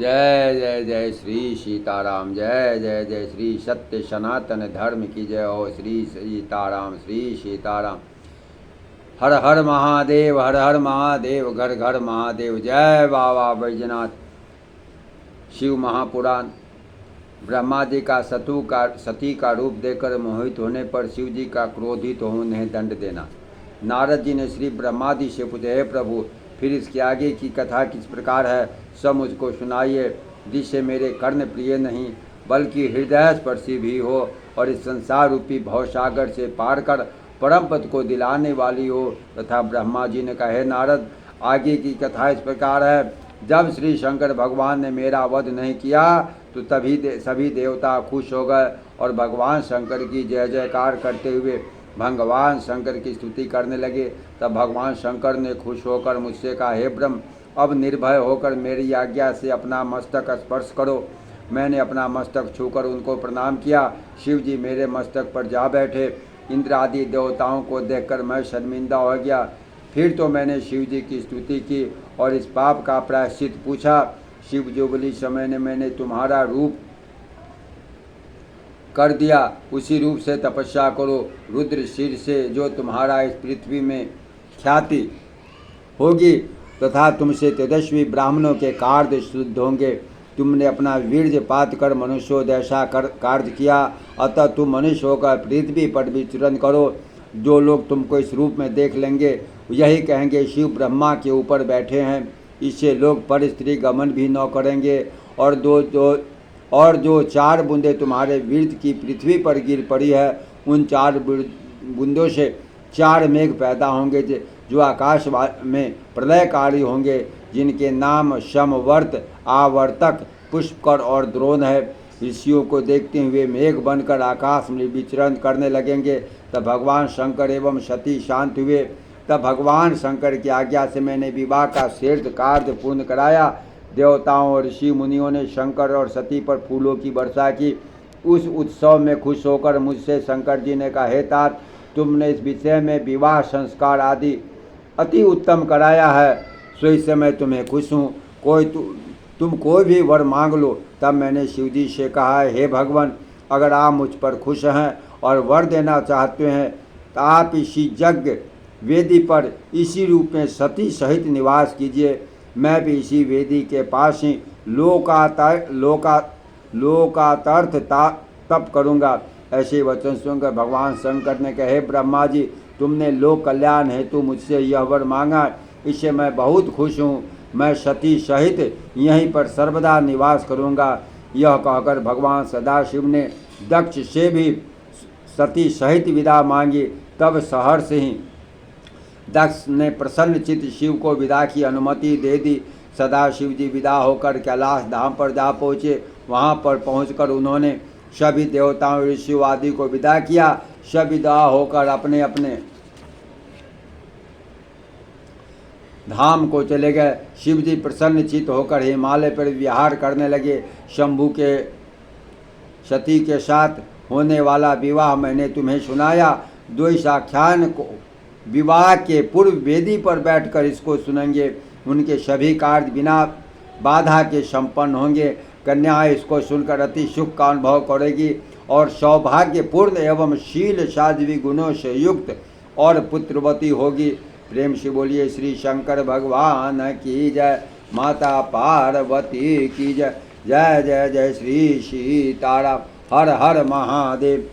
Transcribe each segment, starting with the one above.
जय जय जय श्री सीताराम। जय जय जय श्री सत्य सनातन धर्म की जय हो। श्री सीताराम, श्री सीताराम। हर हर महादेव, हर हर महादेव, घर घर महादेव। जय बाबा बैजनाथ। शिव महापुराण। ब्रह्मा जी का सती का रूप देकर मोहित होने पर शिव जी का क्रोधित हो उन्हें दंड देना। नारद जी ने श्री ब्रह्मा जी से पूछा, हे प्रभु, फिर इसके आगे की कथा किस प्रकार है, सब मुझको सुनाइए, जिससे मेरे कर्ण प्रिय नहीं बल्कि हृदय स्पर्शी भी हो और इस संसार रूपी भवसागर से पार कर परम पद को दिलाने वाली हो। तथा ब्रह्मा जी ने कहा, हे नारद, आगे की कथा इस प्रकार है। जब श्री शंकर भगवान ने मेरा वध नहीं किया तो तभी सभी देवता खुश हो गए और भगवान शंकर की जय जयकार करते हुए भगवान शंकर की स्तुति करने लगे। तब भगवान शंकर ने खुश होकर मुझसे कहा, हे ब्रह्म, अब निर्भय होकर मेरी आज्ञा से अपना मस्तक स्पर्श करो। मैंने अपना मस्तक छूकर उनको प्रणाम किया। शिव जी मेरे मस्तक पर जा बैठे। इंद्र आदि देवताओं को देखकर मैं शर्मिंदा हो गया। फिर तो मैंने शिव जी की स्तुति की और इस पाप का प्रायश्चित पूछा। शिव जो बोली, समय ने मैंने तुम्हारा रूप कर दिया, उसी रूप से तपस्या करो। रुद्र शीर से जो तुम्हारा इस पृथ्वी में ख्याति होगी तथा तुमसे तेजस्वी ब्राह्मणों के कार्य शुद्ध होंगे। तुमने अपना वीर्य पात कर मनुष्यों जैसा कार्य किया, अतः तुम मनुष्य होकर पृथ्वी पर विचरण करो। जो लोग तुमको इस रूप में देख लेंगे यही कहेंगे, शिव ब्रह्मा के ऊपर बैठे हैं। इससे लोग पर स्त्री गमन भी न करेंगे। और जो 4 बूंदें तुम्हारे वीर्य की पृथ्वी पर गिर पड़ी है, उन 4 बूंदों से 4 मेघ पैदा होंगे जो आकाश में प्रलयकारी होंगे, जिनके नाम समवर्त, आवर्तक, पुष्कर और द्रोण है। ऋषियों को देखते हुए मेघ बनकर आकाश में विचरण करने लगेंगे। तब भगवान शंकर एवं सती शांत हुए। तब भगवान शंकर की आज्ञा से मैंने विवाह का श्रेष्ठ कार्य पूर्ण कराया। देवताओं और ऋषि मुनियों ने शंकर और सती पर फूलों की वर्षा की। उस उत्सव में खुश होकर मुझसे शंकर जी ने कहा, हे तात, तुमने इस विषय में विवाह संस्कार आदि अति उत्तम कराया है, सो इससे मैं तुम्हें खुश हूँ। तुम कोई भी वर मांग लो। तब मैंने शिव जी से कहा, हे भगवान, अगर आप मुझ पर खुश हैं और वर देना चाहते हैं तो आप इसी यज्ञ वेदी पर इसी रूप में सती सहित निवास कीजिए। मैं भी इसी वेदी के पास ही लोकातर्थ तप करूँगा। ऐसे वचन सुनकर भगवान शंकर ने कहे, ब्रह्मा जी, तुमने लोक कल्याण हेतु मुझसे यह वर मांगा, इससे मैं बहुत खुश हूँ। मैं सती सहित यहीं पर सर्वदा निवास करूँगा। यह कहकर भगवान सदाशिव ने दक्ष से भी सती सहित विदा मांगी। तब सहर्ष ही दक्ष ने प्रसन्न चित्त शिव को विदा की अनुमति दे दी। सदाशिव जी विदा होकर कैलाश धाम पर जा पहुँचे। वहाँ पर पहुँचकर उन्होंने सभी देवताओं ऋषियों आदि को विदा किया। सब विदा होकर अपने अपने धाम को चले गए। शिव जी प्रसन्न चित्त होकर हिमालय पर विहार करने लगे। शंभु के सती के साथ होने वाला विवाह मैंने तुम्हें सुनाया। द्वैसाख्यान को विवाह के पूर्व वेदी पर बैठकर इसको सुनेंगे। उनके सभी कार्य बिना बाधा के संपन्न होंगे। कन्या इसको सुनकर अति सुख का अनुभव करेगी और सौभाग्यपूर्ण एवं शील साध्वी गुणों से युक्त और पुत्रवती होगी। प्रेम से बोलिए श्री शंकर भगवान की जय, माता पार्वती की जय। जय जय जय श्री सीताराम। हर हर महादेव।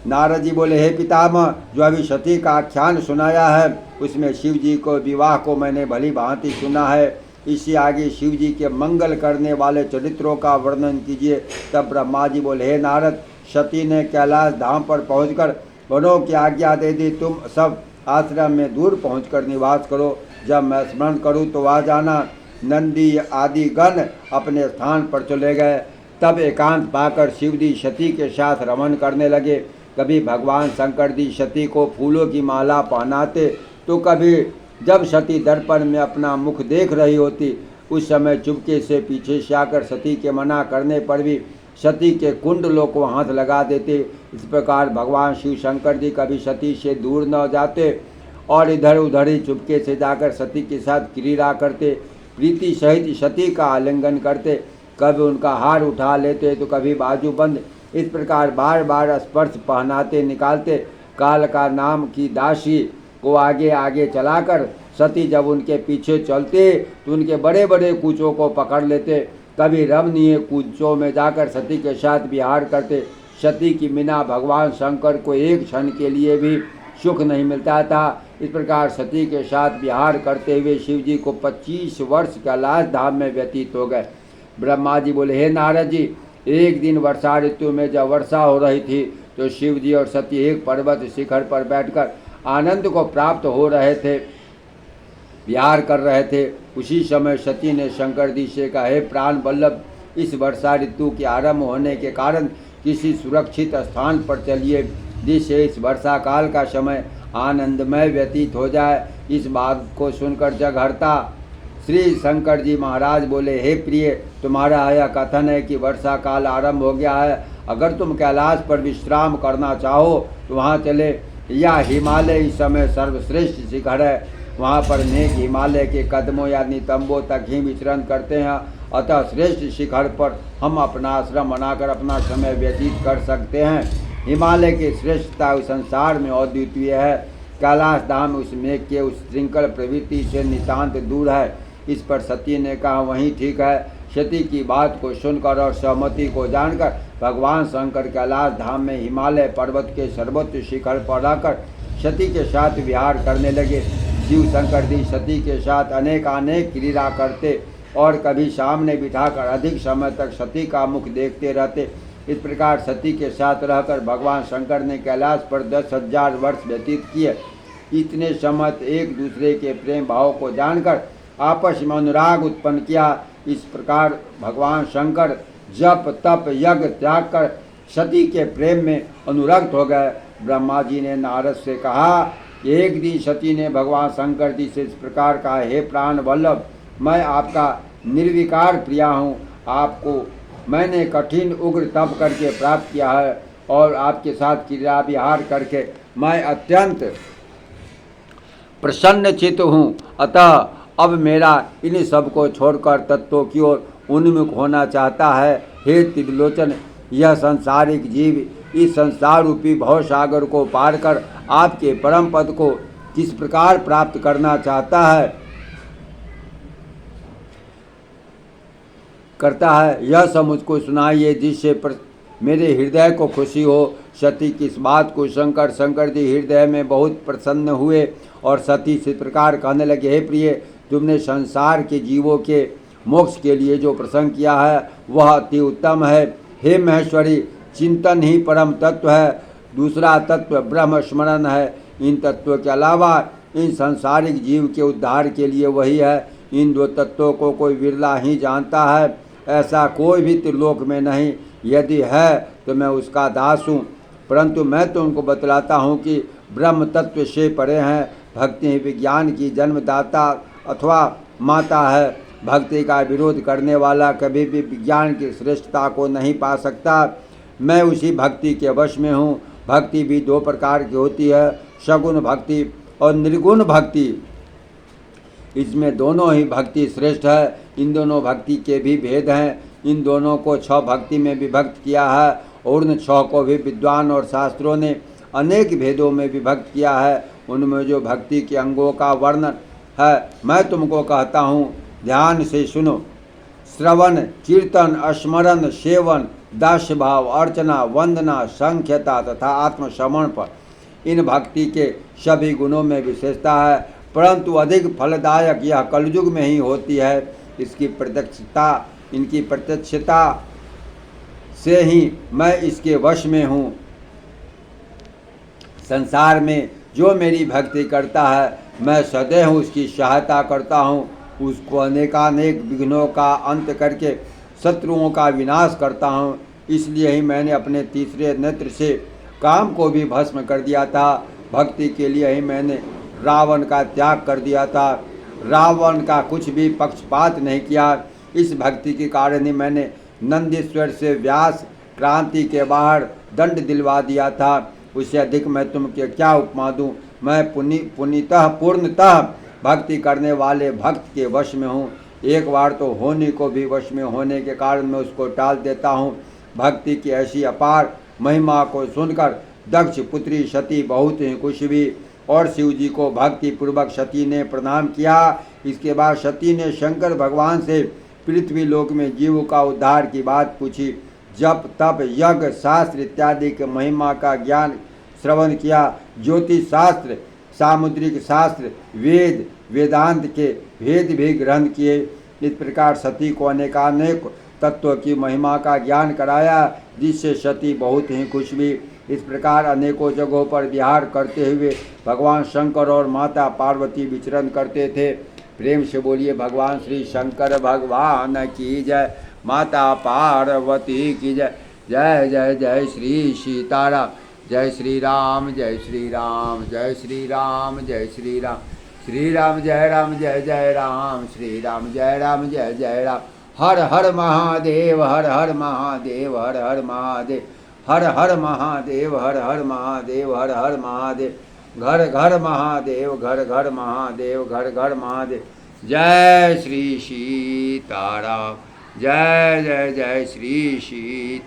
नारद जी बोले, हे पितामह, जो अभी सती का आख्यान सुनाया है उसमें शिव जी को विवाह को मैंने भली भांति सुना है। इससे आगे शिव जी के मंगल करने वाले चरित्रों का वर्णन कीजिए। तब ब्रह्मा जी बोले, हे नारद, सती ने कैलाश धाम पर पहुंचकर वनों की आज्ञा दे दी, तुम सब आश्रम में दूर पहुंचकर निवास करो। जब मैं स्मरण करूं तो आ जाना। नंदी आदि गण अपने स्थान पर चले गए। तब एकांत पाकर शिव जी सती के साथ रमन करने लगे। कभी भगवान शंकर जी सती को फूलों की माला पहनाते तो कभी जब सती दर्पण में अपना मुख देख रही होती उस समय चुपके से पीछे से आकर सती के मना करने पर भी सती के कुंडलों को हाथ लगा देते। इस प्रकार भगवान शिव शंकर जी कभी सती से दूर न जाते और इधर उधर ही चुपके से जाकर सती के साथ क्रीड़ा करते। प्रीति सहित सती का आलिंगन करते, कभी उनका हार उठा लेते तो कभी बाजूबंद, इस प्रकार बार बार स्पर्श पहनाते निकालते। काल का नाम की दासी को आगे आगे चलाकर सती जब उनके पीछे चलते तो उनके बड़े बड़े कूचों को पकड़ लेते। कभी रमणीय कूचों में जाकर सती के साथ विहार करते। सती की बिना भगवान शंकर को एक क्षण के लिए भी सुख नहीं मिलता था। इस प्रकार सती के साथ विहार करते हुए शिव जी को 25 वर्ष कैलाश धाम में व्यतीत हो गए। ब्रह्मा जी बोले, हे नारद जी, एक दिन वर्षा ऋतु में जब वर्षा हो रही थी तो शिव जी और सती एक पर्वत शिखर पर बैठकर आनंद को प्राप्त हो रहे थे, विहार कर रहे थे। उसी समय सती ने शंकर जी से कहा, हे प्राण वल्लभ, इस वर्षा ऋतु के आरंभ होने के कारण किसी सुरक्षित स्थान पर चलिए, जिससे इस वर्षा काल का समय आनंदमय व्यतीत हो जाए। इस बात को सुनकर जगहर्ता श्री शंकर जी महाराज बोले, हे प्रिय, तुम्हारा यह कथन है कि वर्षा काल आरंभ हो गया है। अगर तुम कैलाश पर विश्राम करना चाहो तो वहाँ चले। यह हिमालय इस समय सर्वश्रेष्ठ शिखर है। वहाँ पर नेक हिमालय के कदमों या नितंबों तक ही विचरण करते हैं। अतः श्रेष्ठ शिखर पर हम अपना आश्रम बनाकर अपना समय व्यतीत कर सकते हैं। हिमालय की श्रेष्ठता उस संसार में अद्वितीय है। कैलाश धाम उस मेघ के उस श्रृंखल प्रवृत्ति से नितांत दूर है। इस पर सती ने कहा, वहीं ठीक है। सती की बात को सुनकर और सहमति को जानकर भगवान शंकर कैलाश धाम में हिमालय पर्वत के सर्वोच्च शिखर पर रहकर सती के साथ विहार करने लगे। शिव शंकर जी सती के साथ अनेक क्रीड़ा करते और कभी सामने बिठाकर अधिक समय तक सती का मुख देखते रहते। इस प्रकार सती के साथ रहकर भगवान शंकर ने कैलाश पर 10,000 वर्ष व्यतीत किए। इतने समय एक दूसरे के प्रेम भाव को जानकर आपस में अनुराग उत्पन्न किया। इस प्रकार भगवान शंकर जप तप यज्ञ त्याग कर सती के प्रेम में अनुरक्त हो गए। ब्रह्मा जी ने नारद से कहा, एक दिन सती ने भगवान शंकर जी से इस प्रकार कहा, हे प्राण वल्लभ, मैं आपका निर्विकार प्रिया हूँ। आपको मैंने कठिन उग्र तप करके प्राप्त किया है और आपके साथ क्रीड़ा विहार करके मैं अत्यंत प्रसन्न चित्त हूँ। अतः अब मेरा इन सब को छोड़कर तत्वों की ओर उन्मुख होना चाहता है। हे त्रिलोचन, यह सांसारिक जीव इस संसार रूपी भवसागर को पार कर आपके परम पद को किस प्रकार प्राप्त करना चाहता है यह सब मुझको सुनाइए, जिससे मेरे हृदय को खुशी हो। सती की इस बात को शंकर जी हृदय में बहुत प्रसन्न हुए और सती से प्रकार कहने लगे, हे प्रिय, तुमने संसार के जीवों के मोक्ष के लिए जो प्रसंग किया है वह अति उत्तम है। हे महेश्वरी, चिंतन ही परम तत्व है, दूसरा तत्व ब्रह्म स्मरण है। इन तत्वों के अलावा इन सांसारिक जीव के उद्धार के लिए वही है। इन दो तत्वों को कोई विरला ही जानता है, ऐसा कोई भी त्रिलोक में नहीं। यदि है तो मैं उसका दास हूँ, परंतु मैं तुमको बतलाता हूँ कि ब्रह्म तत्व से परे हैं। भक्ति ही विज्ञान की जन्मदाता अथवा माता है। भक्ति का विरोध करने वाला कभी भी विज्ञान की श्रेष्ठता को नहीं पा सकता। मैं उसी भक्ति के वश में हूँ। भक्ति भी दो प्रकार की होती है, सगुण भक्ति और निर्गुण भक्ति। इसमें दोनों ही भक्ति श्रेष्ठ है। इन दोनों भक्ति के भी भेद हैं। इन दोनों को 6 भक्ति में विभक्त किया है और उन 6 को भी विद्वान और शास्त्रों ने अनेक भेदों में विभक्त किया है। उनमें जो भक्ति के अंगों का वर्णन है मैं तुमको कहता हूँ, ध्यान से सुनो। श्रवण, कीर्तन, स्मरण, सेवन, दास्य भाव, अर्चना, वंदना, संख्यता तथा आत्मसमर्पण पर इन भक्ति के सभी गुणों में विशेषता है, परंतु अधिक फलदायक यह कलयुग में ही होती है। इनकी प्रत्यक्षता से ही मैं इसके वश में हूँ। संसार में जो मेरी भक्ति करता है मैं सदैव उसकी सहायता करता हूँ। उसको अनेकानेक विघ्नों का अंत करके शत्रुओं का विनाश करता हूँ। इसलिए ही मैंने अपने तीसरे नेत्र से काम को भी भस्म कर दिया था। भक्ति के लिए ही मैंने रावण का त्याग कर दिया था। रावण का कुछ भी पक्षपात नहीं किया। इस भक्ति के कारण ही मैंने नंदीश्वर से व्यास क्रांति के बाहर दंड दिलवा दिया था। उससे अधिक मैं तुमके क्या उपमा दूँ। मैं पूर्णतः भक्ति करने वाले भक्त के वश में हूँ। एक बार तो होनी को भी वश में होने के कारण मैं उसको टाल देता हूँ। भक्ति की ऐसी अपार महिमा को सुनकर दक्ष पुत्री सती बहुत ही खुश हुई और शिव जी को भक्ति पूर्वक सती ने प्रणाम किया। इसके बाद सती ने शंकर भगवान से पृथ्वी लोक में जीव का उद्धार की बात पूछी। जप तप यज्ञ शास्त्र इत्यादि के महिमा का ज्ञान श्रवण किया। ज्योतिष शास्त्र सामुद्रिक शास्त्र वेद वेदांत के भेद भी ग्रहण किए। इस प्रकार सती को अनेकानेक तत्व की महिमा का ज्ञान कराया, जिससे सती बहुत ही खुश हुई। इस प्रकार अनेकों जगहों पर विहार करते हुए भगवान शंकर और माता पार्वती विचरण करते थे। प्रेम से बोलिए भगवान श्री शंकर भगवान की जय, माता पार्वती की जय। जय जय जय श्री सीताराम, जय श्री राम जय श्री राम, जय श्री राम जय श्री राम, श्री राम जय जय राम, श्री राम जय जय राम। हर हर महादेव, हर हर महादेव, हर हर महादेव, हर हर महादेव, हर हर महादेव, हर हर महादेव। घर घर महादेव, घर घर महादेव, घर घर महादेव। जय श्री सीताराम, जय जय जय श्री सीता।